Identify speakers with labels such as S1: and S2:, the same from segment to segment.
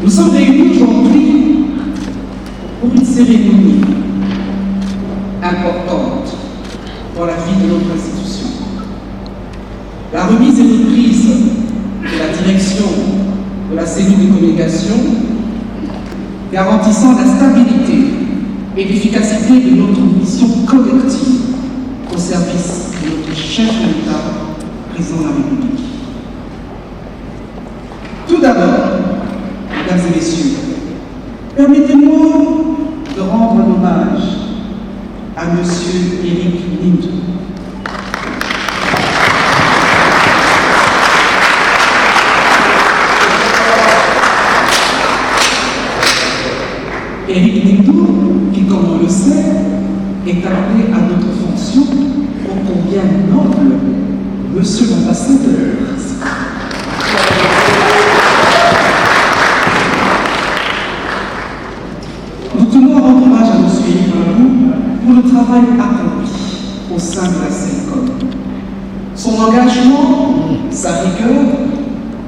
S1: Nous sommes réunis aujourd'hui pour une cérémonie importante dans la vie de notre institution. La remise et reprise de la direction de la cellule de communication, garantissant la stabilité et l'efficacité de notre mission collective au service de notre chef de l'État, président de la République. Tout d'abord, mesdames et messieurs, permettez-moi de rendre un hommage à M. Éric Lindou. Éric Lindou, qui, comme on le sait, est appelé à notre fonction ô combien noble, Monsieur l'ambassadeur. Nous tenons à rendre hommage à M. Éric Lindou pour le travail accompli au sein de la CELCOM. Son engagement, sa rigueur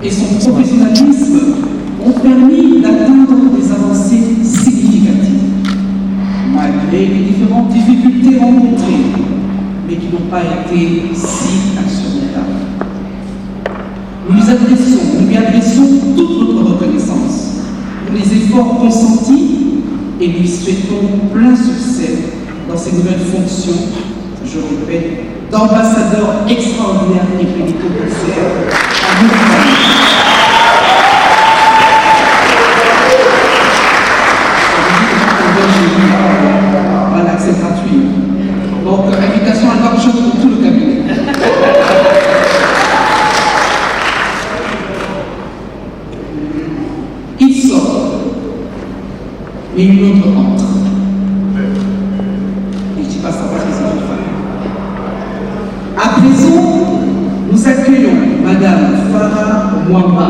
S1: et son professionnalisme ont permis d'atteindre des avancées significatives, malgré les différentes difficultés rencontrées, mais qui n'ont pas été si insurmontables. Nous lui adressons toute notre reconnaissance pour les efforts consentis et lui souhaitons plein succès dans ses nouvelles fonctions, je répète, d'ambassadeur extraordinaire et plénipotentiaire à nous. Voilà, c'est gratuit. Donc, invitation à l'orge pour tout le cabinet. Il sort, mais une autre entre. Et je ne dis pas ça parce que c'est une femme. À présent, nous accueillons Madame Farah Mwamba,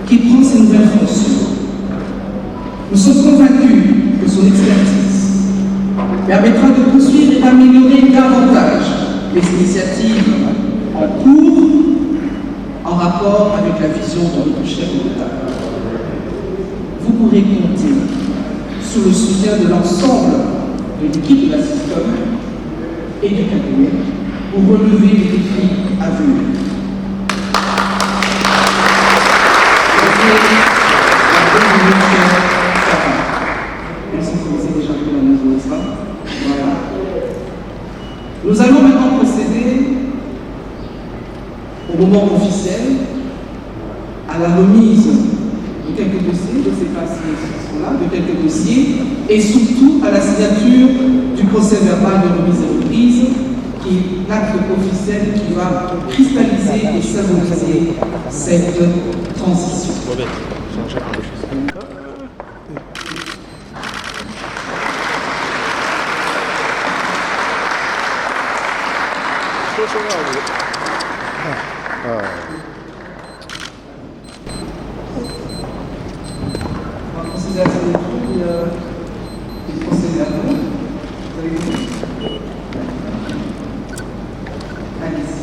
S1: qui prend ses nouvelles fonctions. Nous sommes convaincus que son expertise permettra de poursuivre et d'améliorer davantage les initiatives en cours en rapport avec la vision de notre chef de l'État. Vous pourrez compter sur le soutien de l'ensemble de l'équipe de la CELCOM et du cabinet pour relever les défis à venir. Nous allons maintenant procéder au moment officiel à la remise de quelques dossiers, je ne sais pas si ils sont là, de quelques dossiers, et surtout à la signature du procès verbal de remise et reprise, qui est l'acte officiel qui va cristalliser et symboliser cette transition. On va procéder à cette lecture du procès verbal. Allez-y.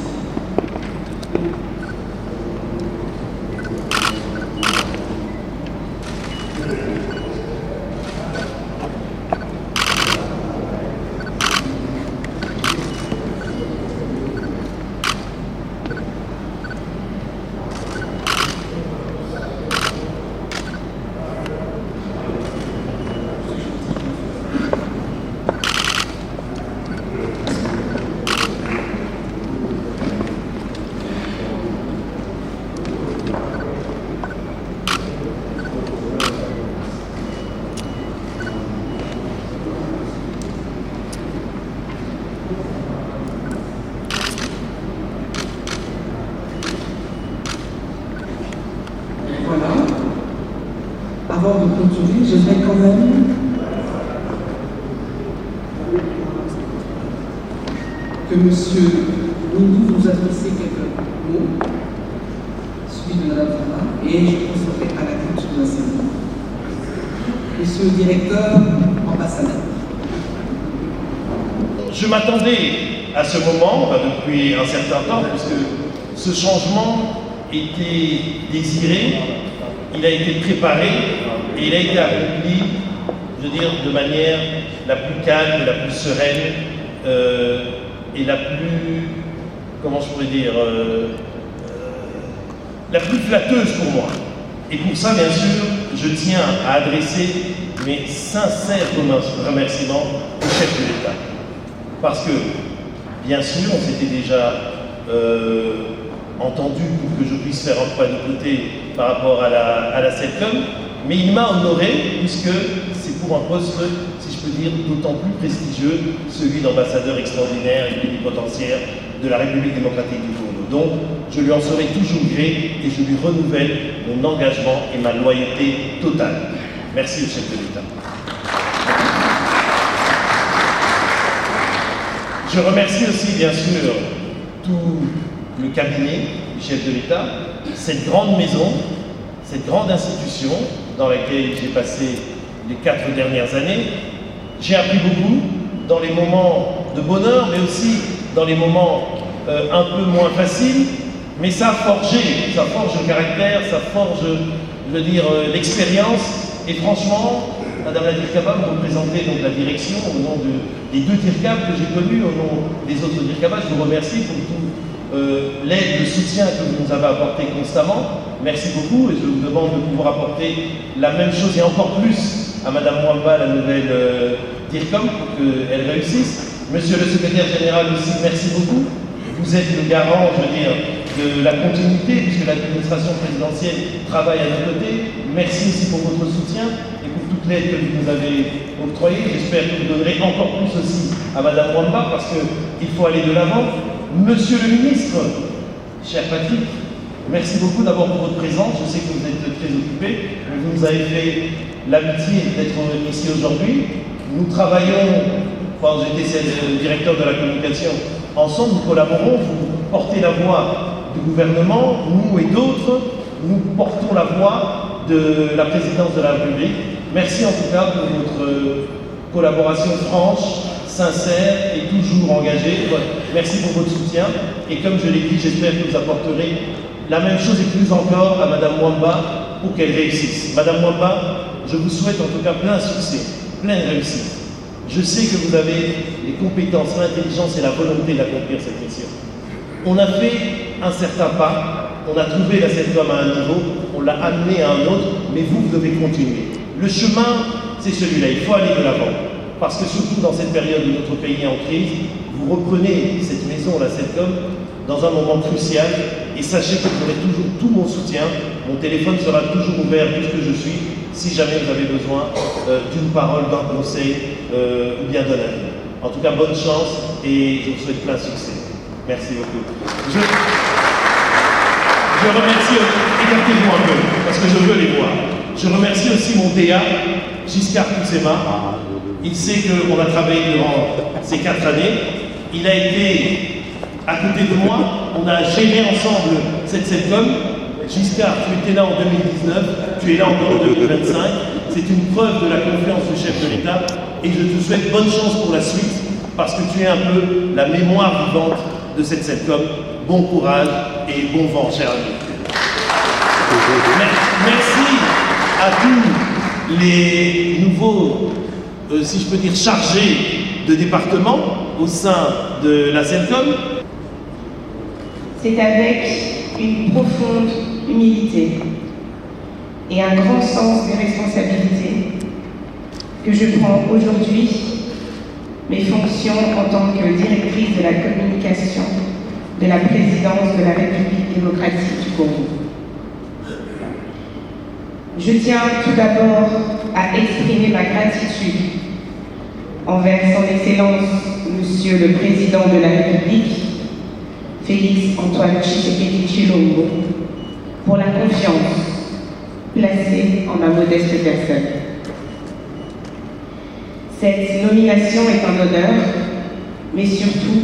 S1: Avant de clôturer, j'aimerais quand même que M. Lindou nous adresse quelques mots, suivi de Mme Farah, et je procéderai à la clôture de la cérémonie. Monsieur le directeur, ambassadeur.
S2: Je m'attendais à ce moment depuis un certain temps, puisque ce changement était désiré il a été préparé et il a été accompli, je veux dire, de manière la plus calme, la plus sereine et la plus, comment je pourrais dire, la plus flatteuse pour moi. Et pour ça, bien sûr, je tiens à adresser mes sincères remerciements au chef de l'État. Parce que, bien sûr, on s'était déjà entendu pour que je puisse faire un pas de côté par rapport à la CELCOM, mais il m'a honoré puisque c'est pour un poste, si je peux dire, d'autant plus prestigieux, celui d'ambassadeur extraordinaire et plénipotentiaire de la République démocratique du Congo. Donc, je lui en serai toujours gré et je lui renouvelle mon engagement et ma loyauté totale. Merci au chef de l'État. Je remercie aussi, bien sûr, tout le cabinet du chef de l'État, cette grande maison, cette grande institution dans laquelle j'ai passé les 4 dernières années. J'ai appris beaucoup dans les moments de bonheur, mais aussi dans les moments un peu moins faciles, mais ça forge le caractère, ça forge, je veux dire, l'expérience. Et franchement, Madame la DIRCABA, vous représentez donc la direction au nom des 2 DIRCAB que j'ai connus, au nom des autres DIRCABA. Je vous remercie pour tout l'aide, le soutien que vous nous avez apporté constamment. Merci beaucoup et je vous demande de pouvoir apporter la même chose et encore plus à Madame Mwamba, la nouvelle DIRCOM, pour qu'elle réussisse. Monsieur le secrétaire général aussi, merci beaucoup. Vous êtes le garant, je veux dire, de la continuité, puisque l'administration présidentielle travaille à nos côtés. Merci aussi pour votre soutien et pour toute l'aide que vous nous avez octroyée. J'espère que vous donnerez encore plus aussi à Madame Mwamba, parce qu'il faut aller de l'avant. Monsieur le ministre, cher Patrick, merci beaucoup d'abord pour votre présence. Je sais que vous êtes très occupé, mais vous nous avez fait l'amitié d'être ici aujourd'hui. Nous travaillons, quand j'étais directeur de la communication, ensemble, nous collaborons, vous portez la voix du gouvernement, nous et d'autres, nous portons la voix de la présidence de la République. Merci en tout cas pour votre collaboration franche, sincère et toujours engagée. Merci pour votre soutien. Et comme je l'ai dit, j'espère que vous apporterez la même chose et plus encore à Madame Mwamba pour qu'elle réussisse. Madame Mwamba, je vous souhaite en tout cas plein succès, pleine réussite. Je sais que vous avez les compétences, l'intelligence et la volonté d'accomplir cette mission. On a fait un certain pas, on a trouvé la CELCOM à un niveau, on l'a amené à un autre, mais vous devez continuer. Le chemin, c'est celui-là, il faut aller de l'avant. Parce que surtout dans cette période où notre pays est en crise, vous reprenez cette maison, la CELCOM, dans un moment crucial, et sachez que vous aurez toujours tout mon soutien. Mon téléphone sera toujours ouvert puisque je suis, si jamais vous avez besoin d'une parole, d'un conseil ou bien d'un avis. En tout cas, bonne chance et je vous souhaite plein succès. Merci beaucoup. Je remercie, écartez-vous un peu, parce que je veux les voir. Je remercie aussi mon DA, Giscard Poussema. Il sait qu'on a travaillé durant ces 4 années. Il a été à côté de moi. On a géré ensemble cette CELCOM. Giscard, tu étais là en 2019, tu es là encore en 2025. C'est une preuve de la confiance du chef de l'État. Et je te souhaite bonne chance pour la suite, parce que tu es un peu la mémoire vivante de cette CELCOM. Bon courage et bon vent, cher ami. Merci à tous les nouveaux, si je peux dire, chargés de département au sein de la CELCOM.
S3: C'est avec une profonde humilité et un grand sens des responsabilités que je prends aujourd'hui mes fonctions en tant que directrice de la communication de la présidence de la République démocratique du Congo. Je tiens tout d'abord à exprimer ma gratitude envers son Excellence, Monsieur le Président de la République, Félix Antoine Tshisekedi Tshilombo, pour la confiance placée en ma modeste personne. Cette nomination est un honneur, mais surtout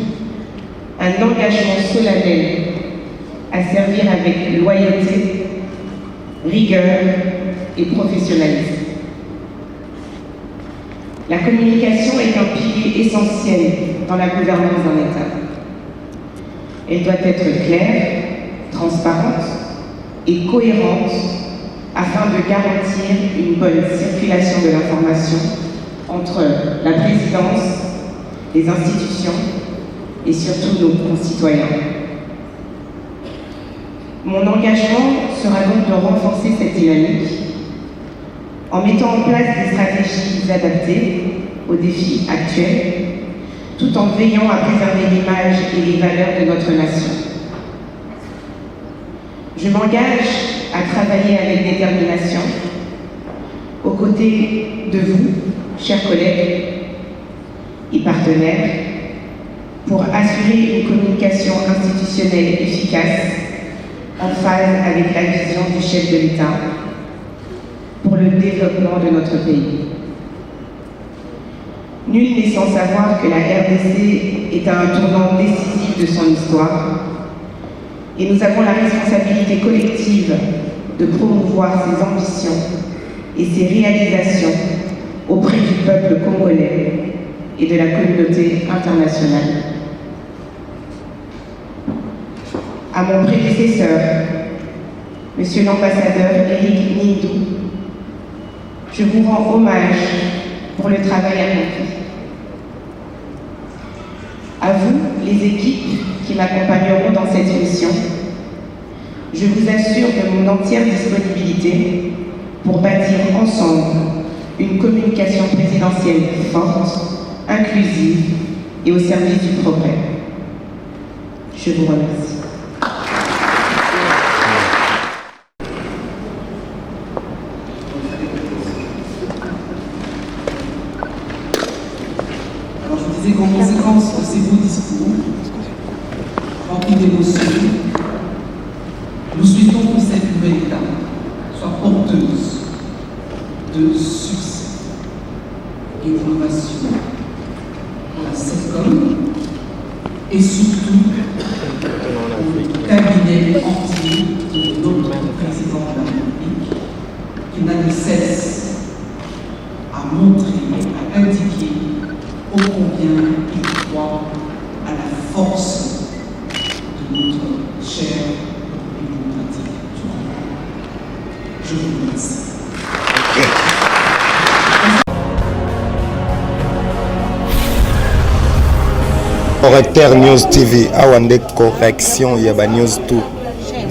S3: un engagement solennel à servir avec loyauté, rigueur et professionnalisme. La communication est un pilier essentiel dans la gouvernance d'un État. Elle doit être claire, transparente et cohérente afin de garantir une bonne circulation de l'information entre la présidence, les institutions et surtout nos concitoyens. Mon engagement sera donc de renforcer cette dynamique en mettant en place des stratégies adaptées aux défis actuels, tout en veillant à préserver l'image et les valeurs de notre nation. Je m'engage à travailler avec détermination aux côtés de vous, chers collègues et partenaires, pour assurer une communication institutionnelle efficace en phase avec la vision du chef de l'État pour le développement de notre pays. Nul n'est sans savoir que la RDC est à un tournant décisif de son histoire et nous avons la responsabilité collective de promouvoir ses ambitions et ses réalisations auprès du peuple congolais et de la communauté internationale. À mon prédécesseur, Monsieur l'ambassadeur Éric Nindou, je vous rends hommage pour le travail accompli. À vous, les équipes qui m'accompagneront dans cette mission, je vous assure de mon entière disponibilité pour bâtir ensemble une communication présidentielle forte, inclusive et au service du progrès. Je vous remercie.
S1: Alors je disais qu'en conséquence de ces beaux discours, remplis d'émotion, nous souhaitons que cette nouvelle étape soit porteuse de succès et d'innovation pour la SECOM et surtout au cabinet entier de notre président de la République qui n'a de cesse à montrer, à indiquer ô combien il croit à la force de notre chère République démocratique du Congo. Je vous remercie.
S4: Correcteur News TV, Awande correction, Yaba News tout.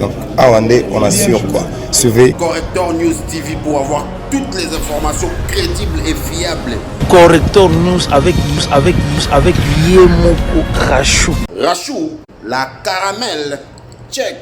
S4: Donc Awande, on assure quoi. Suivez
S5: Correcteur News TV pour avoir toutes les informations crédibles et fiables.
S6: Correcteur News avec Yemoko Rachou.
S5: Rachou, la caramel, check.